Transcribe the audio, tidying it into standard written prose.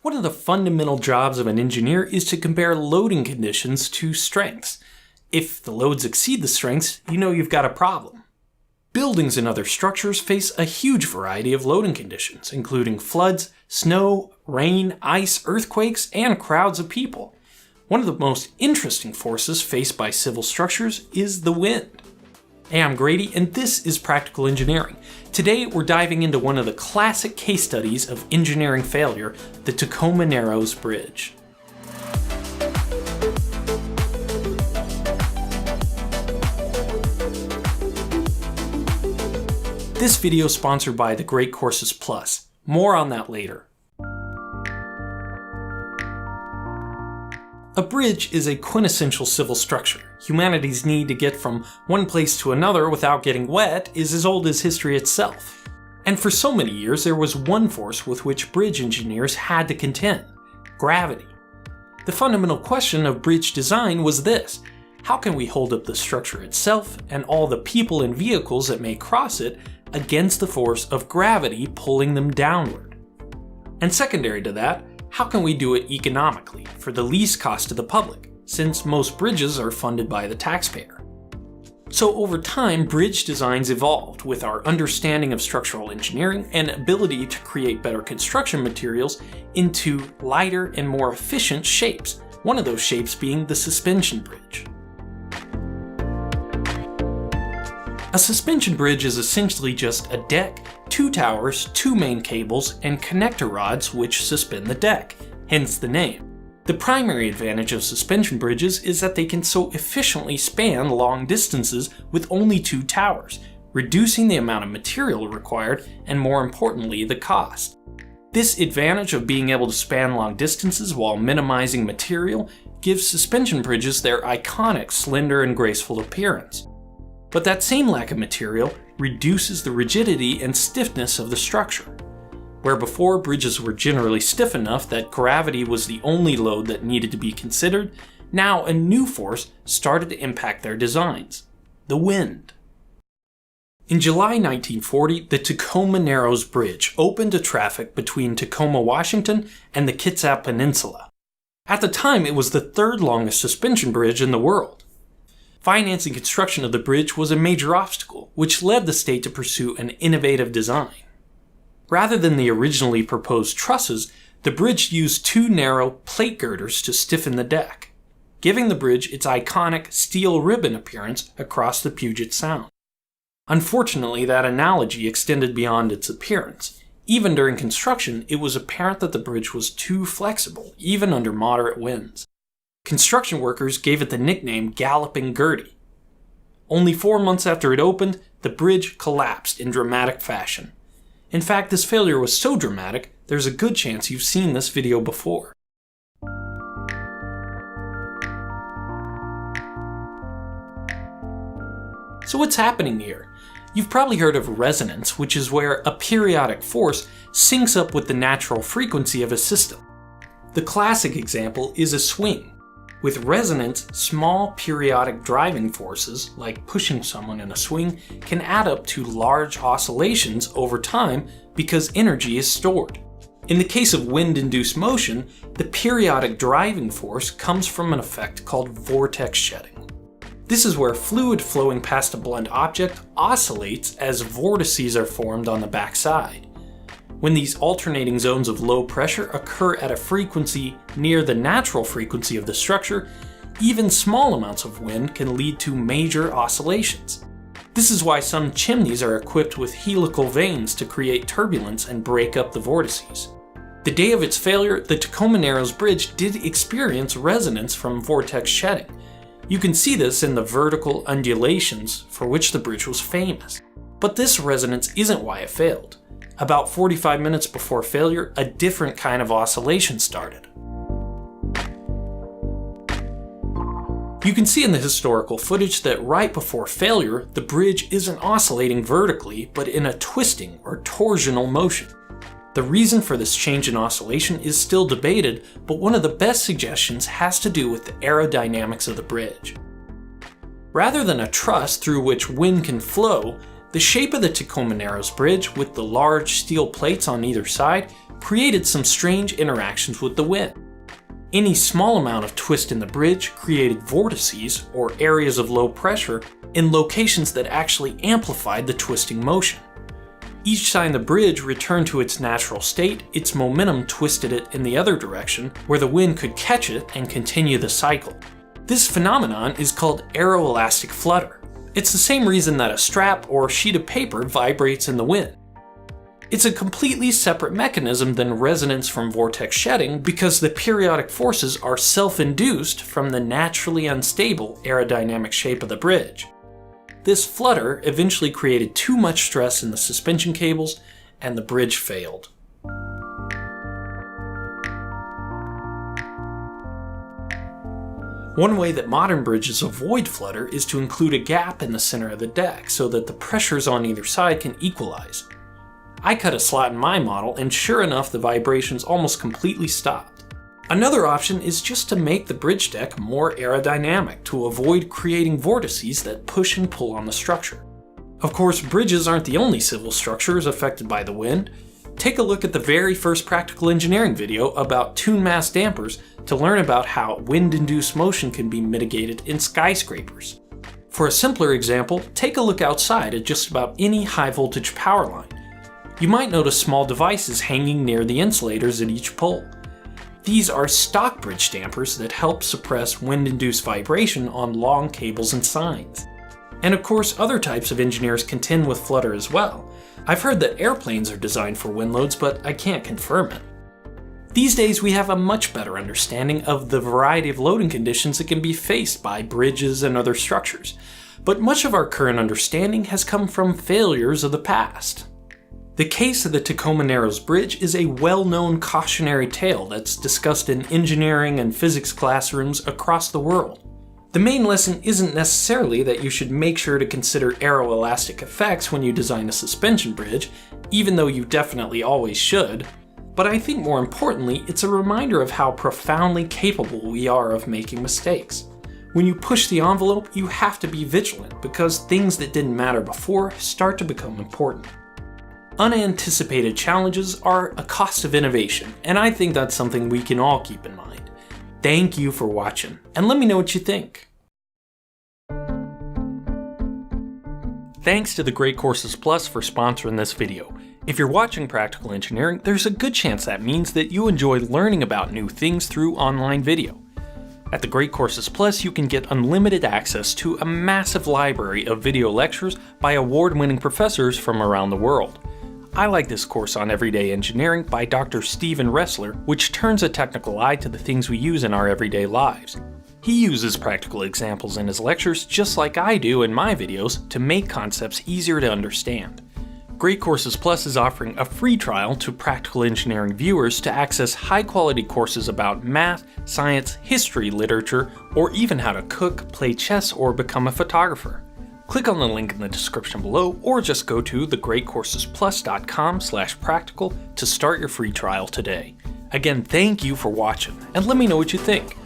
One of the fundamental jobs of an engineer is to compare loading conditions to strengths. If the loads exceed the strengths, you know you've got a problem. Buildings and other structures face a huge variety of loading conditions, including floods, snow, rain, ice, earthquakes, and crowds of people. One of the most interesting forces faced by civil structures is the wind. Hey, I'm Grady, and this is Practical Engineering. Today, we're diving into one of the classic case studies of engineering failure, the Tacoma Narrows Bridge. This video is sponsored by the Great Courses Plus. More on that later. A bridge is a quintessential civil structure. Humanity's need to get from one place to another without getting wet is as old as history itself. And for so many years, there was one force with which bridge engineers had to contend: gravity. The fundamental question of bridge design was this: how can we hold up the structure itself and all the people and vehicles that may cross it against the force of gravity pulling them downward? And secondary to that, how can we do it economically, for the least cost to the public, since most bridges are funded by the taxpayer? So over time, bridge designs evolved with our understanding of structural engineering and ability to create better construction materials into lighter and more efficient shapes, one of those shapes being the suspension bridge. A suspension bridge is essentially just a deck, two towers, two main cables, and connector rods which suspend the deck, hence the name. The primary advantage of suspension bridges is that they can so efficiently span long distances with only two towers, reducing the amount of material required and, more importantly, the cost. This advantage of being able to span long distances while minimizing material gives suspension bridges their iconic slender and graceful appearance. But that same lack of material reduces the rigidity and stiffness of the structure. Where before bridges were generally stiff enough that gravity was the only load that needed to be considered, now a new force started to impact their designs: the wind. In July 1940, the Tacoma Narrows Bridge opened to traffic between Tacoma, Washington and the Kitsap Peninsula. At the time, it was the third longest suspension bridge in the world. Financing construction of the bridge was a major obstacle, which led the state to pursue an innovative design. Rather than the originally proposed trusses, the bridge used two narrow plate girders to stiffen the deck, giving the bridge its iconic steel ribbon appearance across the Puget Sound. Unfortunately, that analogy extended beyond its appearance. Even during construction, it was apparent that the bridge was too flexible, even under moderate winds. Construction workers gave it the nickname Galloping Gertie. Only 4 months after it opened, the bridge collapsed in dramatic fashion. In fact, this failure was so dramatic, there's a good chance you've seen this video before. So what's happening here? You've probably heard of resonance, which is where a periodic force syncs up with the natural frequency of a system. The classic example is a swing. With resonance, small periodic driving forces, like pushing someone in a swing, can add up to large oscillations over time because energy is stored. In the case of wind-induced motion, the periodic driving force comes from an effect called vortex shedding. This is where fluid flowing past a blunt object oscillates as vortices are formed on the backside. When these alternating zones of low pressure occur at a frequency near the natural frequency of the structure, even small amounts of wind can lead to major oscillations. This is why some chimneys are equipped with helical vanes to create turbulence and break up the vortices. The day of its failure, the Tacoma Narrows Bridge did experience resonance from vortex shedding. You can see this in the vertical undulations for which the bridge was famous. But this resonance isn't why it failed. About 45 minutes before failure, a different kind of oscillation started. You can see in the historical footage that right before failure, the bridge isn't oscillating vertically, but in a twisting or torsional motion. The reason for this change in oscillation is still debated, but one of the best suggestions has to do with the aerodynamics of the bridge. Rather than a truss through which wind can flow, the shape of the Tacoma Narrows Bridge, with the large steel plates on either side, created some strange interactions with the wind. Any small amount of twist in the bridge created vortices, or areas of low pressure, in locations that actually amplified the twisting motion. Each time the bridge returned to its natural state, its momentum twisted it in the other direction, where the wind could catch it and continue the cycle. This phenomenon is called aeroelastic flutter. It's the same reason that a strap or sheet of paper vibrates in the wind. It's a completely separate mechanism than resonance from vortex shedding because the periodic forces are self-induced from the naturally unstable aerodynamic shape of the bridge. This flutter eventually created too much stress in the suspension cables, and the bridge failed. One way that modern bridges avoid flutter is to include a gap in the center of the deck so that the pressures on either side can equalize. I cut a slot in my model, and sure enough, the vibrations almost completely stopped. Another option is just to make the bridge deck more aerodynamic to avoid creating vortices that push and pull on the structure. Of course, bridges aren't the only civil structures affected by the wind. Take a look at the very first practical engineering video about tune mass dampers to learn about how wind-induced motion can be mitigated in skyscrapers. For a simpler example, take a look outside at just about any high-voltage power line. You might notice small devices hanging near the insulators at each pole. These are stock bridge dampers that help suppress wind-induced vibration on long cables and signs. And of course, other types of engineers contend with flutter as well. I've heard that airplanes are designed for wind loads, but I can't confirm it. These days, we have a much better understanding of the variety of loading conditions that can be faced by bridges and other structures, but much of our current understanding has come from failures of the past. The case of the Tacoma Narrows Bridge is a well-known cautionary tale that's discussed in engineering and physics classrooms across the world. The main lesson isn't necessarily that you should make sure to consider aeroelastic effects when you design a suspension bridge, even though you definitely always should, but I think more importantly, it's a reminder of how profoundly capable we are of making mistakes. When you push the envelope, you have to be vigilant because things that didn't matter before start to become important. Unanticipated challenges are a cost of innovation, and I think that's something we can all keep in mind. Thank you for watching, and let me know what you think. Thanks to the Great Courses Plus for sponsoring this video. If you're watching Practical Engineering, there's a good chance that means that you enjoy learning about new things through online video. At the Great Courses Plus, you can get unlimited access to a massive library of video lectures by award-winning professors from around the world. I like this course on Everyday Engineering by Dr. Steven Ressler, which turns a technical eye to the things we use in our everyday lives. He uses practical examples in his lectures just like I do in my videos to make concepts easier to understand. Great Courses Plus is offering a free trial to practical engineering viewers to access high-quality courses about math, science, history, literature, or even how to cook, play chess, or become a photographer. Click on the link in the description below, or just go to thegreatcoursesplus.com/practical to start your free trial today. Again, thank you for watching, and let me know what you think.